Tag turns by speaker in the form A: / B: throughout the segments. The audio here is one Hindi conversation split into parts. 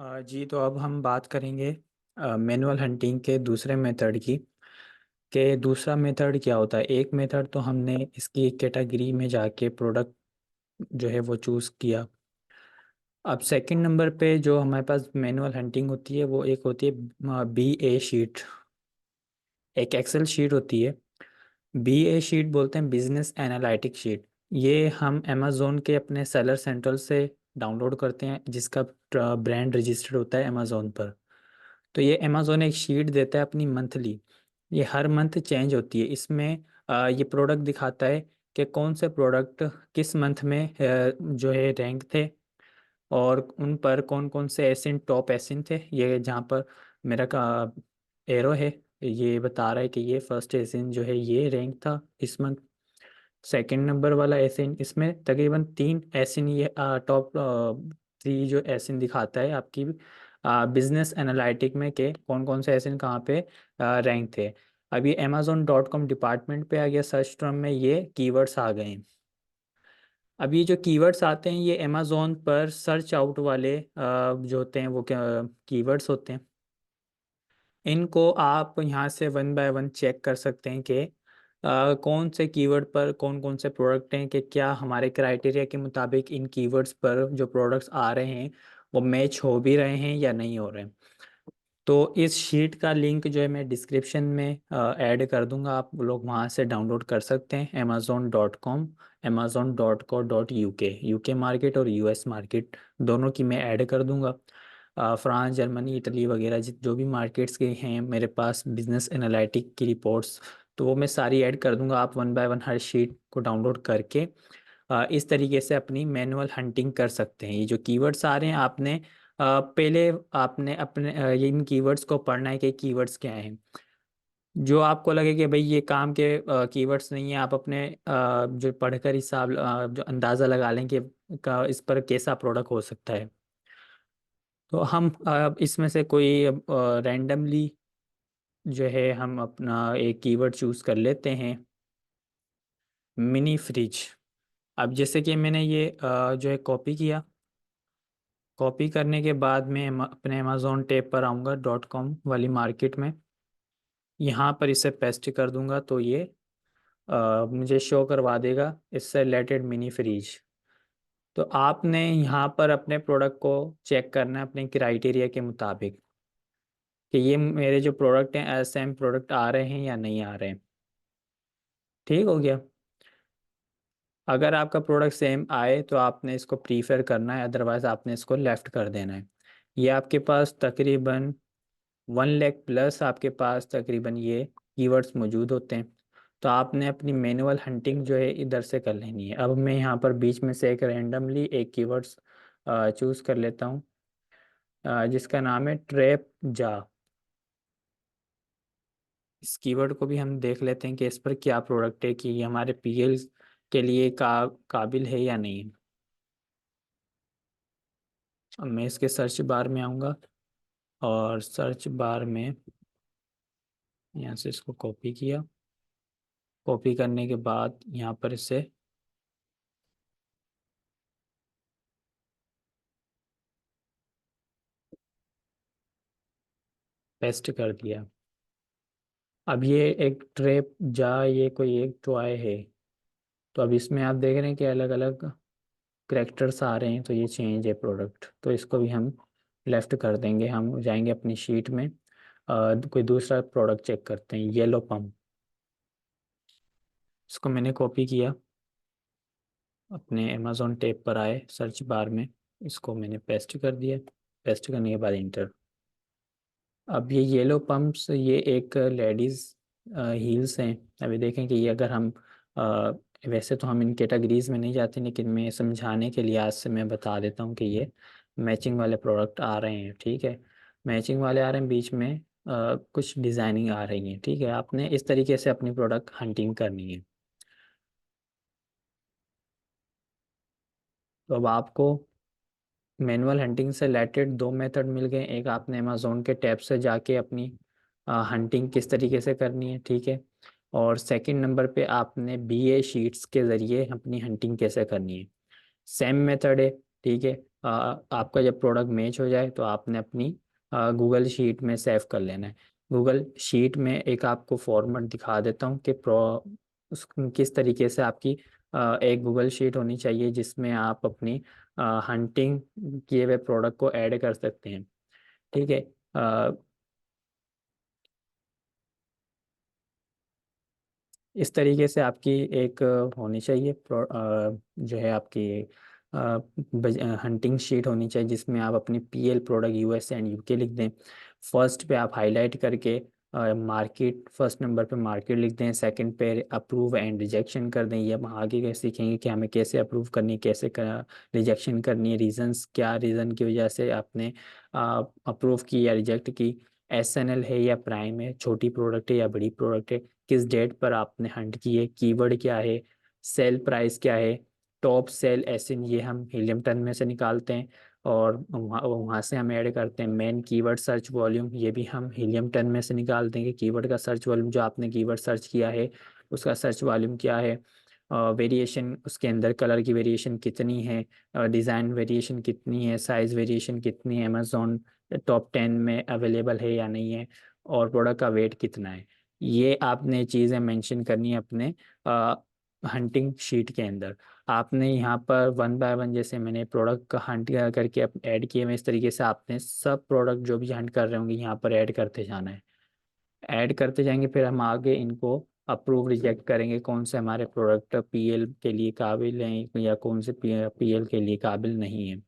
A: जी, तो अब हम बात करेंगे मैनुअल हंटिंग के दूसरे मेथड की। दूसरा मेथड क्या होता है। एक मेथड तो हमने इसकी कैटेगरी में जाके प्रोडक्ट जो है वो चूज़ किया। अब सेकंड नंबर पे जो हमारे पास मैनुअल हंटिंग होती है वो एक होती है BA शीट। एक एक्सेल शीट होती है। BA शीट बोलते हैं, बिजनेस एनालिटिक शीट। ये हम अमेज़ोन के अपने सेलर सेंट्रल से डाउनलोड करते हैं, जिसका ब्रांड रजिस्टर्ड होता है अमेज़ोन पर। तो ये अमेज़ोन एक शीट देता है अपनी मंथली। ये हर मंथ चेंज होती है। इसमें ये प्रोडक्ट दिखाता है कि कौन से प्रोडक्ट किस मंथ में जो है रैंक थे, और उन पर कौन कौन से एसिन टॉप एसिन थे। ये जहाँ पर मेरा का एरो है, ये बता रहा है कि ये फर्स्ट एसिन जो है ये रैंक था इस मंथ। सेकंड नंबर वाला एसिन, इसमें तकरीबन 3 एसिन, ये टॉप 3 जो एसिन दिखाता है आपकी बिजनेस एनालिटिक में के कौन कौन से एसिन कहाँ पे रैंक थे। अभी amazon.com डिपार्टमेंट पे आ गया, सर्च टर्म में ये कीवर्ड्स आ गए हैं। अब ये जो कीवर्ड्स आते हैं ये अमेज़ोन पर सर्च आउट वाले जो होते हैं वो क्या कीवर्ड्स होते हैं। इनको आप यहाँ से वन बाय वन चेक कर सकते हैं कि कौन से कीवर्ड पर कौन कौन से प्रोडक्ट हैं, कि क्या हमारे क्राइटेरिया के मुताबिक इन कीवर्ड्स पर जो प्रोडक्ट्स आ रहे हैं वो मैच हो भी रहे हैं या नहीं हो रहे हैं। तो इस शीट का लिंक जो है मैं डिस्क्रिप्शन में ऐड कर दूंगा, आप लोग वहाँ से डाउनलोड कर सकते हैं। amazon.com, amazon.co.uk, यूके मार्केट और यूएस मार्केट दोनों की मैं ऐड कर दूंगा। फ्रांस, जर्मनी, इटली वगैरह जो भी मार्केट्स के हैं मेरे पास बिजनेस एनालिटिक की रिपोर्ट्स, तो वो मैं सारी ऐड कर दूंगा। आप one by one her sheet को डाउनलोड करके इस तरीके से अपनी मैनुअल हंटिंग कर सकते हैं। ये जो कीवर्ड्स आ रहे हैं आपने पहले आपने अपने ये इन कीवर्ड्स को पढ़ना है कि कीवर्ड्स क्या हैं। जो आपको लगे कि भाई ये काम के कीवर्ड्स नहीं है, आप अपने जो पढ़कर हिसाब जो अंदाज़ा लगा लें कि इस पर कैसा प्रोडक्ट हो सकता है। तो हम इसमें से कोई रैंडमली जो है हम अपना एक कीवर्ड चूज़ कर लेते हैं, मिनी फ्रिज। अब जैसे कि मैंने ये जो है कॉपी किया। कॉपी करने के बाद मैं अपने अमेज़ोन टैब पर आऊँगा, .com वाली मार्केट में। यहाँ पर इसे पेस्ट कर दूंगा तो ये मुझे शो करवा देगा इससे रिलेटेड मिनी फ्रीज। तो आपने यहाँ पर अपने प्रोडक्ट को चेक करना है अपने क्राइटेरिया के मुताबिक कि ये मेरे जो प्रोडक्ट हैं सेम प्रोडक्ट आ रहे हैं या नहीं आ रहे हैं। ठीक हो गया। अगर आपका प्रोडक्ट सेम आए तो आपने इसको प्रीफर करना है, अदरवाइज आपने इसको लेफ्ट कर देना है। ये आपके पास तकरीबन 1 लाख प्लस आपके पास तकरीबन ये कीवर्ड्स मौजूद होते हैं। तो आपने अपनी मैनुअल हंटिंग जो है इधर से कर लेनी है। अब मैं यहाँ पर बीच में से एक रैंडमली एक कीवर्ड्स चूज़ कर लेता हूँ, जिसका नाम है ट्रैप जा। इस कीवर्ड को भी हम देख लेते हैं कि इस पर क्या प्रोडक्ट है, कि ये हमारे पीएल के लिए काबिल है या नहीं। अब मैं इसके सर्च बार में आऊँगा, और सर्च बार में यहाँ से इसको कॉपी किया। कॉपी करने के बाद यहाँ पर इसे पेस्ट कर दिया। अब ये एक ट्रैप जा, ये कोई एक टॉय है। तो अब इसमें आप देख रहे हैं कि अलग अलग करेक्टर्स आ रहे हैं, तो ये चेंज है प्रोडक्ट। तो इसको भी हम लेफ्ट कर देंगे। हम जाएंगे अपनी शीट में, कोई दूसरा प्रोडक्ट चेक करते हैं, येलो पम्प। इसको मैंने कॉपी किया, अपने अमेज़ोन टैब पर आए सर्च बार में, इसको मैंने पेस्ट कर दिया। पेस्ट करने के बाद इंटर। अब ये येलो पम्प्स ये एक लेडीज़ हील्स हैं। अभी देखें कि ये अगर हम वैसे तो हम इन कैटेगरीज में नहीं जाते, लेकिन मैं समझाने के लिए आज से मैं बता देता हूँ कि ये मैचिंग वाले प्रोडक्ट आ रहे हैं। ठीक है, मैचिंग वाले आ रहे हैं, बीच में कुछ डिज़ाइनिंग आ रही है। ठीक है, आपने इस तरीके से अपनी प्रोडक्ट हंटिंग करनी है। तो अब आपको मैनुअल हंटिंग से रिलेटेड 2 मेथड मिल गए। एक आपने अमेज़ोन के टैब से जाके अपनी हंटिंग किस तरीके से करनी है। ठीक है, और सेकंड नंबर पे आपने BA शीट्स के ज़रिए अपनी हंटिंग कैसे करनी है। सेम मेथड है। ठीक है, आपका जब प्रोडक्ट मैच हो जाए तो आपने अपनी गूगल शीट में सेव कर लेना है। गूगल शीट में एक आपको फॉर्मेट दिखा देता हूँ कि किस तरीके से आपकी एक गूगल शीट होनी चाहिए जिसमें आप अपनी हंटिंग किए हुए प्रोडक्ट को ऐड कर सकते हैं। ठीक है। इस तरीके से आपकी एक होनी चाहिए जो है आपकी हंटिंग शीट होनी चाहिए जिसमें आप अपनी PL product US and UK लिख दें। फर्स्ट पे आप हाईलाइट करके मार्केट, फर्स्ट नंबर पे मार्केट लिख दें, सेकंड पे अप्रूव एंड रिजेक्शन कर दें। ये हम आगे कैसे सीखेंगे कि हमें कैसे अप्रूव करनी है, कैसे रिजेक्शन करनी है, रीजंस क्या, रीज़न की वजह से आपने अप्रूव की या रिजेक्ट की, एसएनएल है या प्राइम है, छोटी प्रोडक्ट है या बड़ी प्रोडक्ट है, किस डेट पर आपने हंट की है, कीवर्ड क्या है, सेल प्राइस क्या है, टॉप सेल एसिन ये हम हीलियम टन में से निकालते हैं और वहाँ से हम ऐड करते हैं। मेन कीवर्ड सर्च वॉल्यूम ये भी हम हीलियम टन में से निकाल देंगे। कीवर्ड का सर्च वॉल्यूम जो आपने कीवर्ड सर्च किया है उसका सर्च वॉल्यूम क्या है, वेरिएशन उसके अंदर कलर की वेरिएशन कितनी है, डिज़ाइन वेरिएशन कितनी है, साइज़ वेरिएशन कितनी है, अमेजोन टॉप 10 में अवेलेबल है या नहीं है, और प्रोडक्ट का वेट कितना है। ये आपने चीज़ें मेंशन करनी है अपने हंटिंग शीट के अंदर। आपने यहाँ पर वन बाय वन जैसे मैंने प्रोडक्ट का हंट करके ऐड किए हैं इस तरीके से आपने सब प्रोडक्ट जो भी हंट कर रहे होंगे यहाँ पर ऐड करते जाना है। ऐड करते जाएंगे फिर हम आगे इनको अप्रूव रिजेक्ट करेंगे कौन से हमारे प्रोडक्ट पीएल के लिए काबिल हैं या कौन से पीएल के लिए काबिल नहीं है।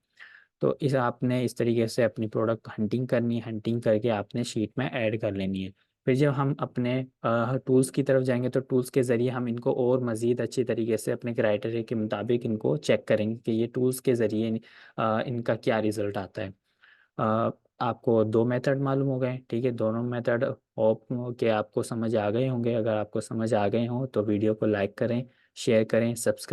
A: तो इस आपने इस तरीके से अपनी प्रोडक्ट हंटिंग करनी है, हंटिंग करके आपने शीट में ऐड कर लेनी है। फिर जब हम अपने टूल्स की तरफ जाएंगे तो टूल्स के ज़रिए हम इनको और मज़ीद अच्छी तरीके से अपने क्राइटेरिया के मुताबिक इनको चेक करेंगे कि ये टूल्स के ज़रिए इनका क्या रिज़ल्ट आता है। अ, आपको दो मेथड मालूम हो गए, ठीक है। दोनों मेथड होप के आपको समझ आ गए होंगे। अगर आपको समझ आ गए हों तो वीडियो को लाइक करें, शेयर करें, सब्सक्राइब